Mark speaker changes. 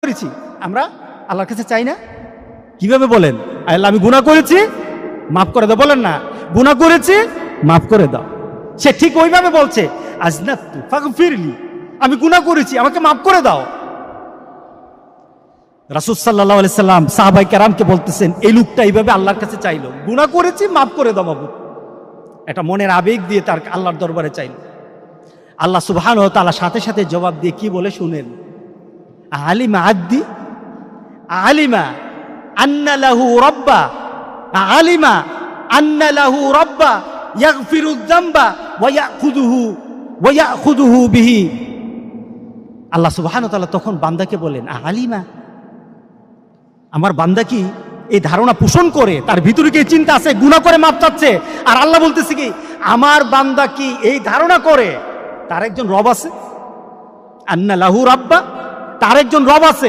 Speaker 1: করেছি, আমরা আল্লাহর কাছে চাই না? কিভাবে বলেন? আল্লাহ আমি গুনাহ করেছি, মাফ করে দাও। বলেন না গুনাহ করেছি, মাফ করে দাও। সে ঠিক ওইভাবে বলছে, আজনাতু ফাগফিরলি, আমি গুনাহ করেছি, আমাকে মাফ করে দাও। রাসূল সাল্লাল্লাহু আলাইহি সাল্লাম সাহাবায়ে কেরামকে বলতেছেন, এই লোকটা এইভাবে আল্লাহর কাছে চাইলো, গুনাহ করেছি, মাফ করে দাও বাবু। এটা মনের আবেগ দিয়ে তার আল্লাহর দরবারে চাইল। আল্লাহ সুবহানাহু ওয়া তাআলা সাথে সাথে জবাব দিয়ে কি বলে শুনেন, আলিমা আদ্দি আলিমা আন্না লাহু রাব্বা, আলিমা আন্না লাহু রাব্বা ইয়াগফিরু যামবা ওয়া ইয়াখুযুহু বিহি। আল্লাহ সুবহানাহু ওয়া তাআলা তখন বান্দাকে বলেন, আলিমা, আমার বান্দা কি এই ধারণা পোষণ করে, তার ভিতরে কি চিন্তা আছে গুনাহ করে মাপ চাচ্ছে? আর আল্লাহ বলতেছে কি, আমার বান্দা কি এই ধারণা করে তার একজন রব আছে, আন্না লাহু রাব্বা, তার একজন রব আছে।